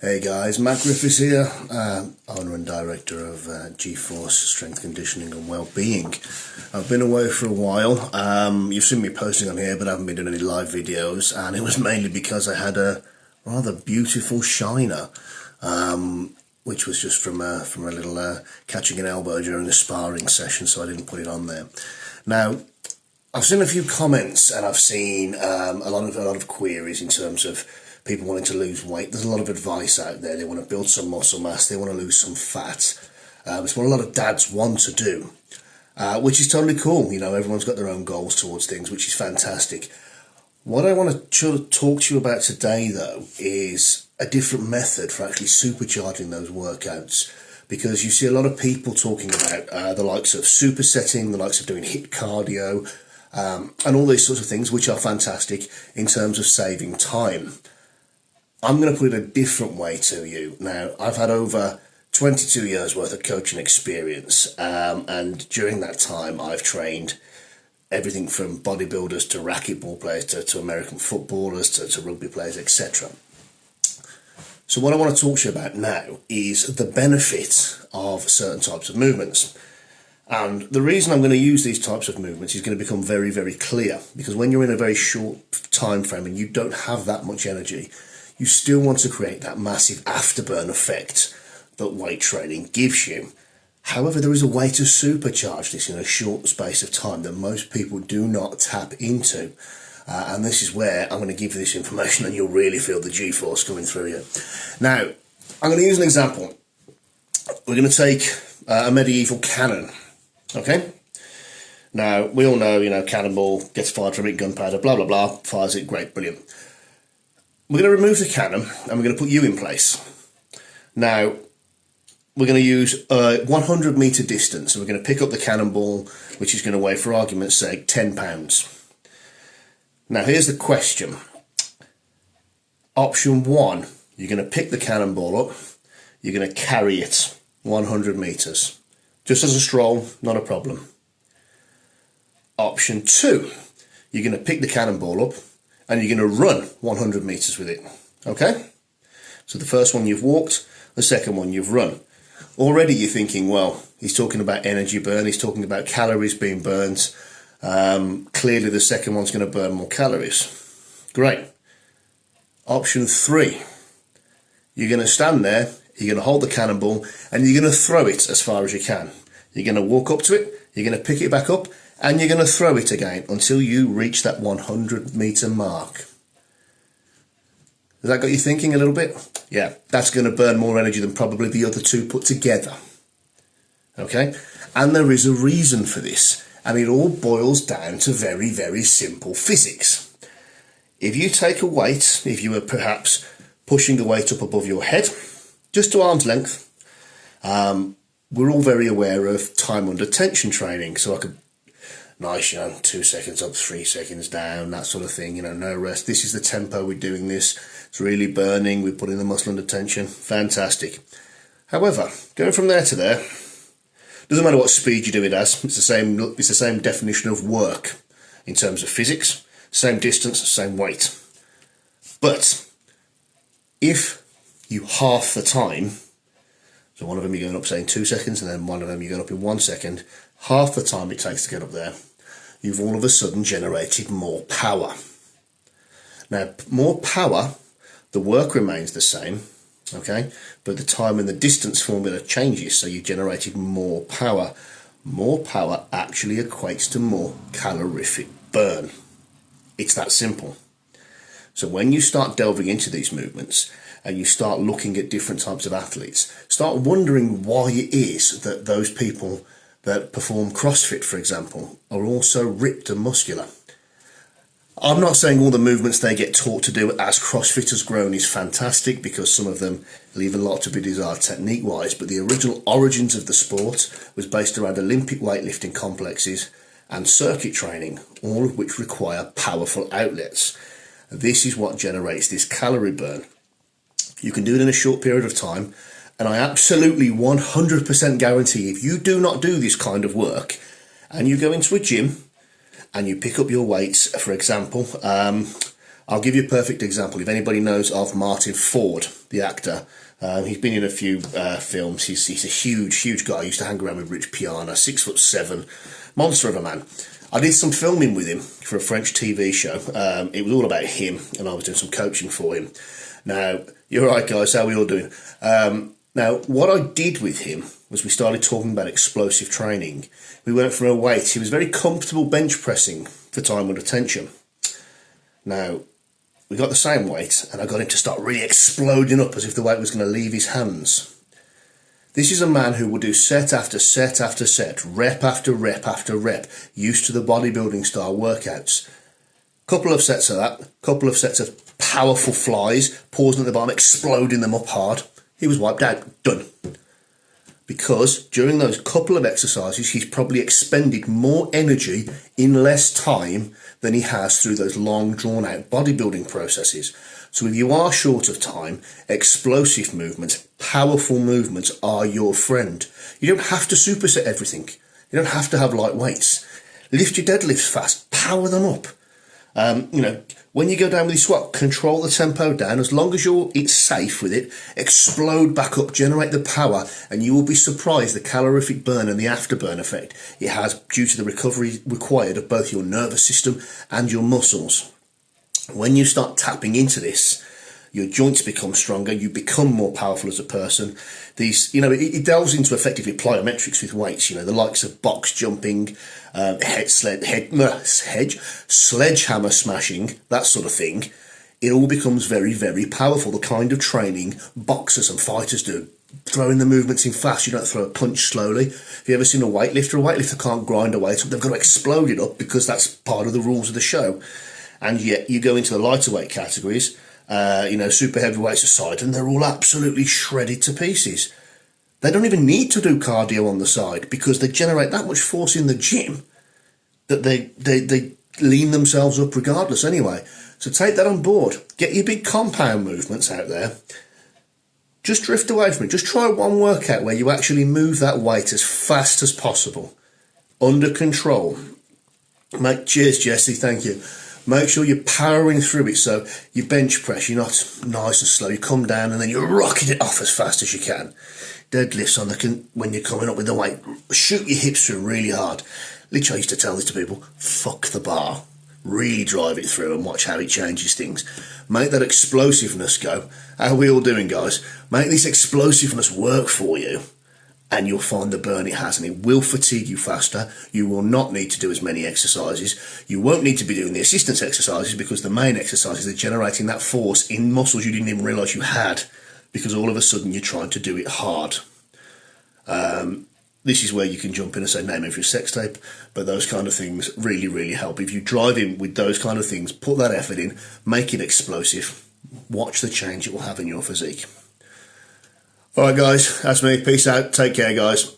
Hey guys, Matt Griffiths here, owner and director of G-Force Strength Conditioning and Wellbeing. I've been away for a while. You've seen me posting on here, but I haven't been doing any live videos, and it was mainly because I had a rather beautiful shiner, which was just from a little catching an elbow during a sparring session, so I didn't put it on there. Now, I've seen a few comments, and I've seen a lot of queries in terms of people wanting to lose weight. There's a lot of advice out there. They want to build some muscle mass. They want to lose some fat. It's what a lot of dads want to do, which is totally cool. You know, everyone's got their own goals towards things, which is fantastic. What I want to talk to you about today, though, is a different method for actually supercharging those workouts. Because you see a lot of people talking about the likes of supersetting, the likes of doing HIIT cardio, and all these sorts of things, which are fantastic in terms of saving time. I'm going to put it a different way to you. Now, I've had over 22 years worth of coaching experience, and during that time I've trained everything from bodybuilders to racquetball players to American footballers to rugby players, etc. So what I want to talk to you about now is the benefit of certain types of movements. And the reason I'm going to use these types of movements is going to become very, very clear, because when you're in a very short time frame and you don't have that much energy, you still want to create that massive afterburn effect that weight training gives you. However, there is a way to supercharge this in a short space of time that most people do not tap into. And this is where I'm going to give you this information and you'll really feel the G-force coming through you. Now, I'm going to use an example. We're going to take a medieval cannon, okay? Now, we all know, cannonball gets fired from it, gunpowder, blah, blah, blah, fires it, great, brilliant. We're going to remove the cannon and we're going to put you in place. Now, we're going to use a 100 metre distance, and we're going to pick up the cannonball, which is going to weigh, for argument's sake, 10 pounds. Now, here's the question. Option 1, you're going to pick the cannonball up, you're going to carry it 100 metres. Just as a stroll, not a problem. Option 2, you're going to pick the cannonball up, and you're going to run 100 metres with it, okay? So the first one you've walked, the second one you've run. Already you're thinking, well, he's talking about energy burn, he's talking about calories being burnt. Clearly the second one's going to burn more calories. Great. Option 3, you're going to stand there, you're going to hold the cannonball, and you're going to throw it as far as you can. You're going to walk up to it, you're going to pick it back up, and you're going to throw it again until you reach that 100 metre mark. Has that got you thinking a little bit? Yeah, that's going to burn more energy than probably the other two put together. Okay? And there is a reason for this. And it all boils down to very, very simple physics. If you take a weight, if you were perhaps pushing a weight up above your head, just to arm's length, we're all very aware of time under tension training. So I could, nice, 2 seconds up, 3 seconds down, that sort of thing, no rest. This is the tempo we're doing this. It's really burning. We're putting the muscle under tension. Fantastic. However, going from there to there, doesn't matter what speed you do it as. It's the same definition of work in terms of physics. Same distance, same weight. But if you half the time, so one of them you're going up, say, in 2 seconds, and then one of them you're going up in 1 second, half the time it takes to get up there, you've all of a sudden generated more power. Now, more power, the work remains the same, okay, but the time and the distance formula changes, so you generated more power. More power actually equates to more calorific burn. It's that simple. So when you start delving into these movements and you start looking at different types of athletes, start wondering why it is that those people that perform CrossFit, for example, are also ripped and muscular. I'm not saying all the movements they get taught to do as CrossFit has grown is fantastic, because some of them leave a lot to be desired technique-wise, but the original origins of the sport was based around Olympic weightlifting complexes and circuit training, all of which require powerful outlets. This is what generates this calorie burn. You can do it in a short period of time, and I absolutely 100% guarantee if you do not do this kind of work and you go into a gym and you pick up your weights, for example, I'll give you a perfect example. If anybody knows of Martin Ford, the actor, he's been in a few films. He's a huge guy. He used to hang around with Rich Piana, 6'7", monster of a man. I did some filming with him for a French TV show. It was all about him, and I was doing some coaching for him. Now, you're right, guys. How are we all doing? Now, what I did with him was we started talking about explosive training. We went for a weight. He was very comfortable bench pressing for time under tension. Now, we got the same weight, and I got him to start really exploding up as if the weight was going to leave his hands. This is a man who will do set after set after set, rep after rep after rep, used to the bodybuilding style workouts. Couple of sets of that, couple of sets of powerful flies, pausing at the bottom, exploding them up hard. He was wiped out, done. Because during those couple of exercises, he's probably expended more energy in less time than he has through those long, drawn-out bodybuilding processes. So if you are short of time, explosive movements, powerful movements are your friend. You don't have to superset everything. You don't have to have light weights. Lift your deadlifts fast, power them up. When you go down with your squat, control the tempo down. As long as it's safe with it, explode back up, generate the power, and you will be surprised the calorific burn and the afterburn effect it has due to the recovery required of both your nervous system and your muscles. When you start tapping into this, your joints become stronger, you become more powerful as a person. It delves into effectively plyometrics with weights, the likes of box jumping, sledgehammer smashing, that sort of thing. It all becomes very, very powerful, the kind of training boxers and fighters do. Throwing the movements in fast, you don't throw a punch slowly. Have you ever seen a weightlifter? A weightlifter can't grind a weight up, they've got to explode it up because that's part of the rules of the show. And yet you go into the lighter weight categories, super heavyweights aside, and they're all absolutely shredded to pieces. They don't even need to do cardio on the side because they generate that much force in the gym that they lean themselves up regardless anyway. So take that on board. Get your big compound movements out there. Just drift away from it. Just try one workout where you actually move that weight as fast as possible. Under control. Cheers, Jesse, thank you. Make sure you're powering through it, so you bench press, you're not nice and slow, you come down and then you're rocking it off as fast as you can. Deadlifts when you're coming up with the weight, shoot your hips through really hard. Literally, I used to tell this to people, fuck the bar. Really drive it through and watch how it changes things. Make that explosiveness go. How are we all doing, guys? Make this explosiveness work for you, and you'll find the burn it has, and it will fatigue you faster. You will not need to do as many exercises. You won't need to be doing the assistance exercises because the main exercises are generating that force in muscles you didn't even realise you had because all of a sudden you're trying to do it hard. This is where you can jump in and say, name every sex tape, but those kind of things really, really help. If you drive in with those kind of things, put that effort in, make it explosive, watch the change it will have in your physique. All right, guys, that's me. Peace out. Take care, guys.